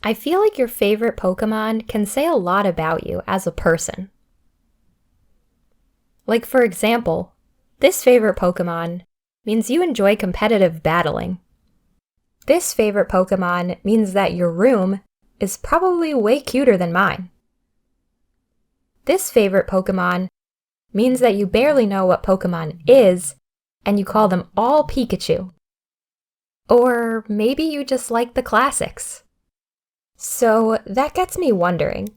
I feel like your favorite Pokemon can say a lot about you as a person. Like, for example, this favorite Pokemon means you enjoy competitive battling. This favorite Pokemon means that your room is probably way cuter than mine. This favorite Pokemon means that you barely know what Pokemon is, and you call them all Pikachu. Or maybe you just like the classics. So that gets me wondering,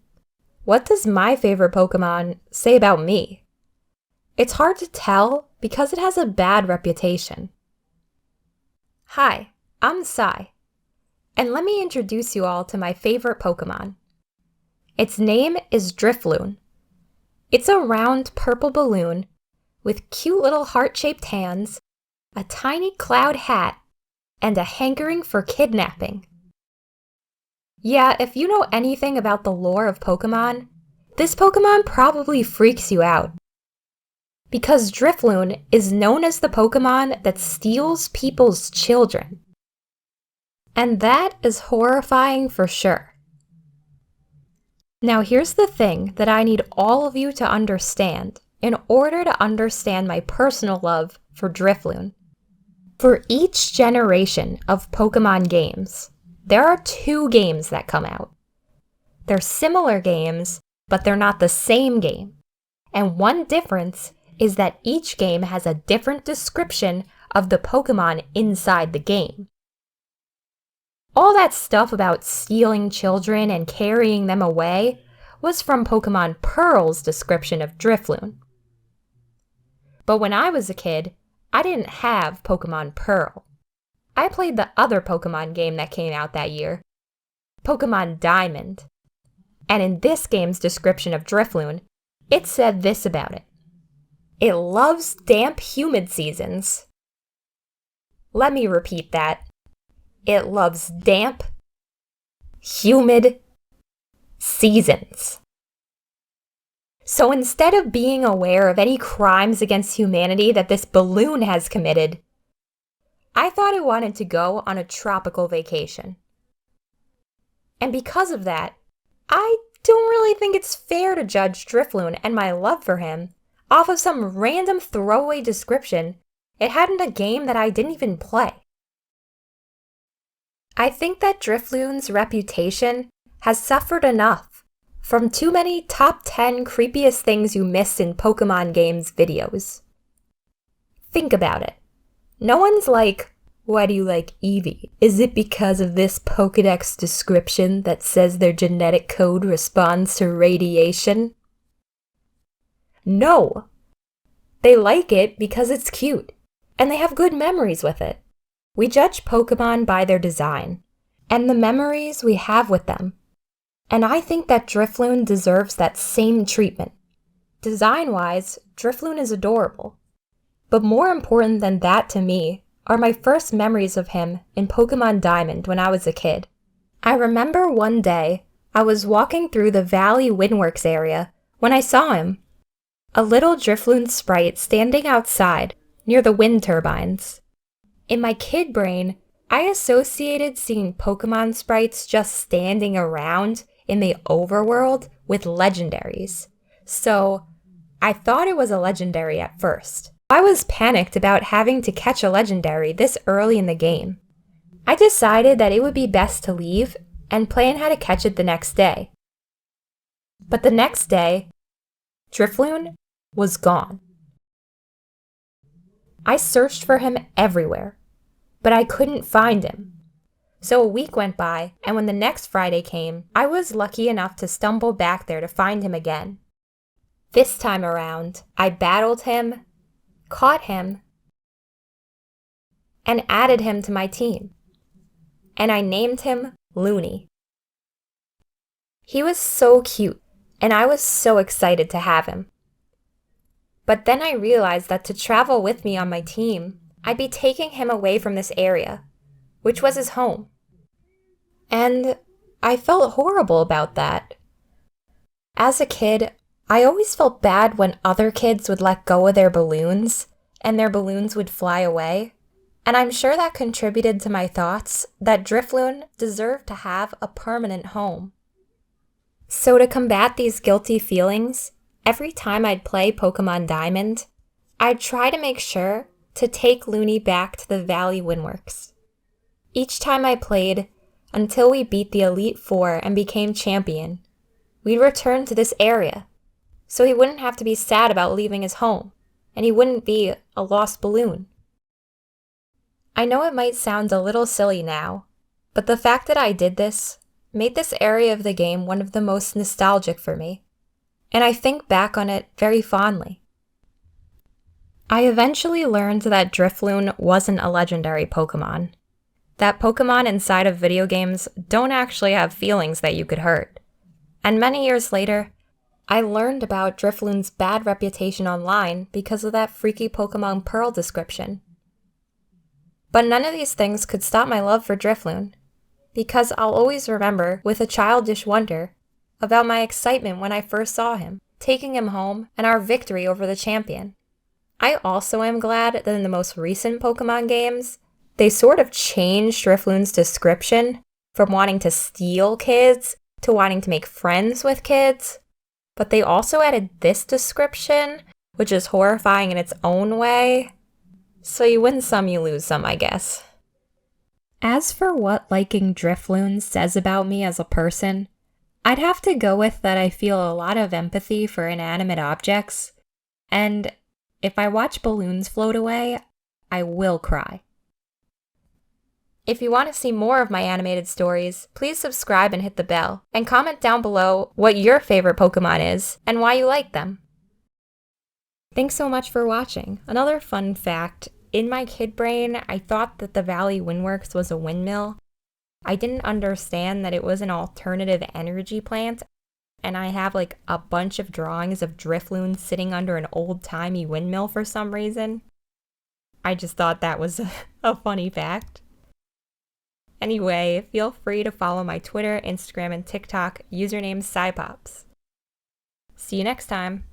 what does my favorite Pokemon say about me? It's hard to tell because it has a bad reputation. Hi, I'm Sai, and let me introduce you all to my favorite Pokemon. Its name is Drifloon. It's a round purple balloon with cute little heart-shaped hands, a tiny cloud hat, and a hankering for kidnapping. Yeah, if you know anything about the lore of Pokemon, this Pokemon probably freaks you out. Because Drifloon is known as the Pokemon that steals people's children. And that is horrifying for sure. Now here's the thing that I need all of you to understand in order to understand my personal love for Drifloon. For each generation of Pokemon games, there are 2 games that come out. They're similar games, but they're not the same game. And one difference is that each game has a different description of the Pokemon inside the game. All that stuff about stealing children and carrying them away was from Pokemon Pearl's description of Drifloon. But when I was a kid, I didn't have Pokemon Pearl. I played the other Pokemon game that came out that year, Pokemon Diamond. And in this game's description of Drifloon, it said this about it. It loves damp, humid seasons. Let me repeat that. It loves damp, humid seasons. So instead of being aware of any crimes against humanity that this balloon has committed, I thought it wanted to go on a tropical vacation. And because of that, I don't really think it's fair to judge Drifloon and my love for him off of some random throwaway description it had in a game that I didn't even play. I think that Drifloon's reputation has suffered enough from too many top 10 creepiest things you missed in Pokemon games videos. Think about it. No one's like, why do you like Eevee? Is it because of this Pokedex description that says their genetic code responds to radiation? No. They like it because it's cute, and they have good memories with it. We judge Pokemon by their design, and the memories we have with them. And I think that Drifloon deserves that same treatment. Design-wise, Drifloon is adorable. But more important than that to me are my first memories of him in Pokemon Diamond when I was a kid. I remember one day I was walking through the Valley Windworks area when I saw him. A little Drifloon sprite standing outside near the wind turbines. In my kid brain, I associated seeing Pokemon sprites just standing around in the overworld with legendaries. So I thought it was a legendary at first. I was panicked about having to catch a legendary this early in the game. I decided that it would be best to leave and plan how to catch it the next day. But the next day, Drifloon was gone. I searched for him everywhere, but I couldn't find him. So a week went by, and when the next Friday came, I was lucky enough to stumble back there to find him again. This time around, I battled him, caught him, and added him to my team. And I named him Looney. He was so cute, and I was so excited to have him. But then I realized that to travel with me on my team, I'd be taking him away from this area, which was his home. And I felt horrible about that. As a kid, I always felt bad when other kids would let go of their balloons and their balloons would fly away. And I'm sure that contributed to my thoughts that Drifloon deserved to have a permanent home. So to combat these guilty feelings, every time I'd play Pokemon Diamond, I'd try to make sure to take Looney back to the Valley Windworks. Each time I played, until we beat the Elite Four and became champion, we'd return to this area, so he wouldn't have to be sad about leaving his home, and he wouldn't be a lost balloon. I know it might sound a little silly now, but the fact that I did this made this area of the game one of the most nostalgic for me, and I think back on it very fondly. I eventually learned that Drifloon wasn't a legendary Pokemon, that Pokemon inside of video games don't actually have feelings that you could hurt, and many years later, I learned about Drifloon's bad reputation online because of that freaky Pokemon Pearl description. But none of these things could stop my love for Drifloon, because I'll always remember with a childish wonder about my excitement when I first saw him, taking him home, and our victory over the champion. I also am glad that in the most recent Pokemon games, they sort of changed Drifloon's description from wanting to steal kids to wanting to make friends with kids, but they also added this description, which is horrifying in its own way. So you win some, you lose some, I guess. As for what liking Drifloon says about me as a person, I'd have to go with that I feel a lot of empathy for inanimate objects, and if I watch balloons float away, I will cry. If you want to see more of my animated stories, please subscribe and hit the bell, and comment down below what your favorite Pokemon is and why you like them. Thanks so much for watching. Another fun fact, in my kid brain, I thought that the Valley Windworks was a windmill. I didn't understand that it was an alternative energy plant, and I have like a bunch of drawings of Drifloon sitting under an old-timey windmill for some reason. I just thought that was a funny fact. Anyway, feel free to follow my Twitter, Instagram, and TikTok username Cypopps. See you next time.